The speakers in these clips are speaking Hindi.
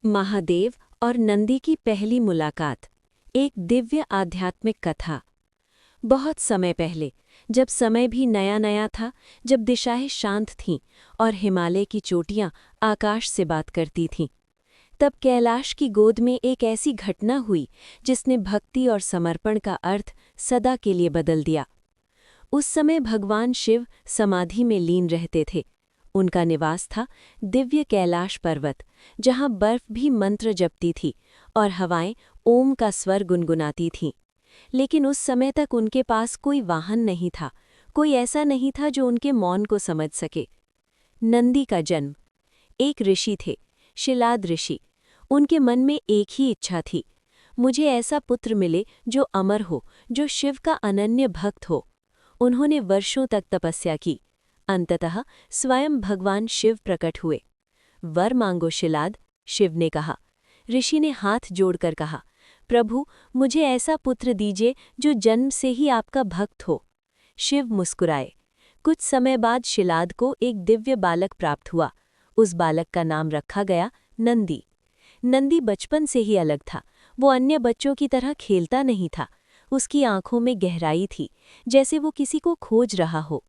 महादेव और नंदी की पहली मुलाकात। एक दिव्य आध्यात्मिक कथा। बहुत समय पहले, जब समय भी नया नया था, जब दिशाएं शांत थीं और हिमालय की चोटियां आकाश से बात करती थीं, तब कैलाश की गोद में एक ऐसी घटना हुई जिसने भक्ति और समर्पण का अर्थ सदा के लिए बदल दिया। उस समय भगवान शिव समाधि में लीन रहते थे। उनका निवास था दिव्य कैलाश पर्वत, जहां बर्फ भी मंत्र जपती थी और हवाएं ओम का स्वर गुनगुनाती थीं। लेकिन उस समय तक उनके पास कोई वाहन नहीं था, कोई ऐसा नहीं था जो उनके मौन को समझ सके। नंदी का जन्म। एक ऋषि थे, शिलाद ऋषि। उनके मन में एक ही इच्छा थी, मुझे ऐसा पुत्र मिले जो अमर हो, जो शिव का अनन्य भक्त हो। उन्होंने वर्षों तक तपस्या की। अंततः स्वयं भगवान शिव प्रकट हुए। वर मांगो शिलाद, शिव ने कहा। ऋषि ने हाथ जोड़कर कहा, प्रभु, मुझे ऐसा पुत्र दीजिए जो जन्म से ही आपका भक्त हो। शिव मुस्कुराए। कुछ समय बाद शिलाद को एक दिव्य बालक प्राप्त हुआ। उस बालक का नाम रखा गया नंदी। नंदी बचपन से ही अलग था। वो अन्य बच्चों की तरह खेलता नहीं था। उसकी आंखों में गहराई थी, जैसे वो किसी को खोज रहा हो।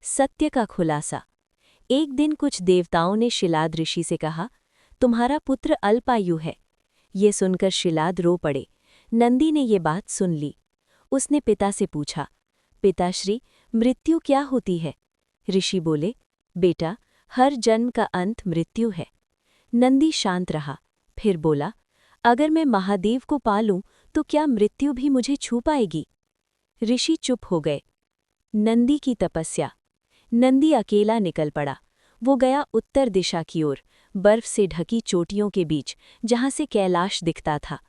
सत्य का खुलासा। एक दिन कुछ देवताओं ने शिलाद ऋषि से कहा, तुम्हारा पुत्र अल्पायु है। ये सुनकर शिलाद रो पड़े। नंदी ने ये बात सुन ली। उसने पिता से पूछा, पिताश्री, मृत्यु क्या होती है? ऋषि बोले, बेटा, हर जन्म का अंत मृत्यु है। नंदी शांत रहा, फिर बोला, अगर मैं महादेव को पालूं तो क्या मृत्यु भी मुझे छू पाएगी? ऋषि चुप हो गए। नंदी की तपस्या। नंदी अकेला निकल पड़ा। वो गया उत्तर दिशा की ओर, बर्फ से ढकी चोटियों के बीच, जहां से कैलाश दिखता था।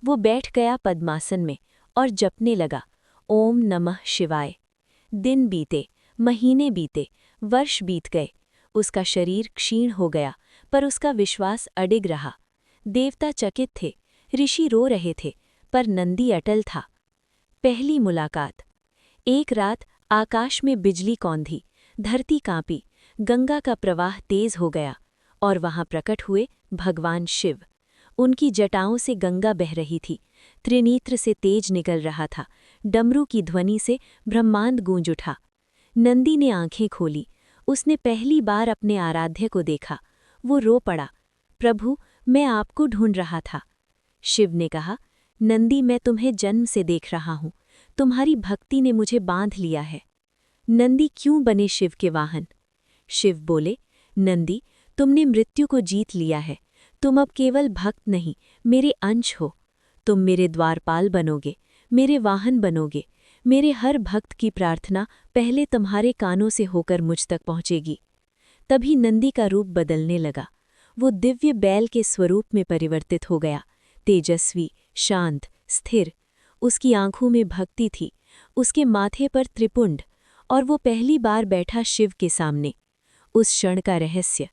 वो बैठ गया पद्मासन में और जपने लगा, ओम नमः शिवाय। दिन बीते, महीने बीते, वर्ष बीत गए। उसका शरीर क्षीण हो गया, पर उसका विश्वास अडिग रहा। देवता चकित थे, ऋषि रो रहे थे, पर नंदी अटल था। पहली मुलाकात। एक रात आकाश में बिजली कौंधी, धरती कांपी, गंगा का प्रवाह तेज हो गया और वहां प्रकट हुए भगवान शिव। उनकी जटाओं से गंगा बह रही थी, त्रिनेत्र से तेज निकल रहा था, डमरू की ध्वनि से ब्रह्मांड गूंज उठा। नंदी ने आंखें खोली। उसने पहली बार अपने आराध्य को देखा। वो रो पड़ा, प्रभु, मैं आपको ढूंढ रहा था। शिव ने कहा, नंदी, मैं तुम्हें जन्म से देख रहा हूं। तुम्हारी भक्ति ने मुझे बांध लिया है। नंदी क्यों बने शिव के वाहन? शिव बोले, नंदी, तुमने मृत्यु को जीत लिया है। तुम अब केवल भक्त नहीं, मेरे अंश हो। तुम मेरे द्वारपाल बनोगे, मेरे वाहन बनोगे। मेरे हर भक्त की प्रार्थना पहले तुम्हारे कानों से होकर मुझ तक पहुंचेगी। तभी नंदी का रूप बदलने लगा। वो दिव्य बैल के स्वरूप में परिवर्तित हो गया, तेजस्वी, शांत, स्थिर। उसकी आंखों में भक्ति थी, उसके माथे पर त्रिपुंड, और वो पहली बार बैठा शिव के सामने। उस क्षण का रहस्य।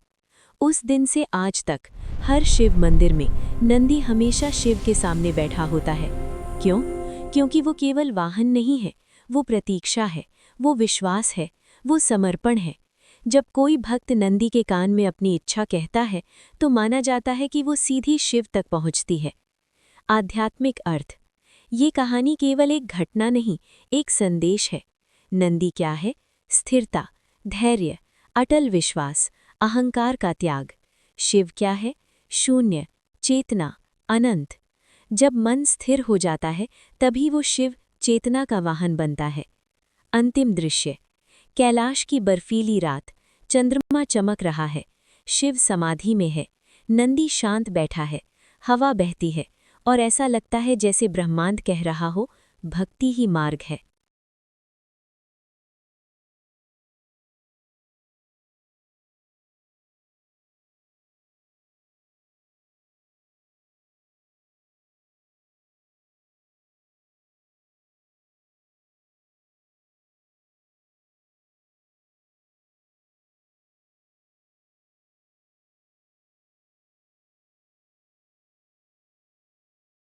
उस दिन से आज तक हर शिव मंदिर में नंदी हमेशा शिव के सामने बैठा होता है। क्यों? क्योंकि वो केवल वाहन नहीं है, वो प्रतीक्षा है, वो विश्वास है, वो समर्पण है। जब कोई भक्त नंदी के कान में अपनी इच्छा कहता है, तो माना जाता है कि वो सीधी शिव तक पहुंचती है। आध्यात्मिक अर्थ। ये कहानी केवल एक घटना नहीं, एक संदेश है। नंदी क्या है? स्थिरता, धैर्य, अटल विश्वास, अहंकार का त्याग। शिव क्या है? शून्य, चेतना, अनंत। जब मन स्थिर हो जाता है, तभी वो शिव चेतना का वाहन बनता है। अंतिम दृश्य। कैलाश की बर्फीली रात, चंद्रमा चमक रहा है, शिव समाधि में है, नंदी शांत बैठा है, हवा बहती है और ऐसा लगता है जैसे ब्रह्मांड कह रहा हो, भक्ति ही मार्ग है।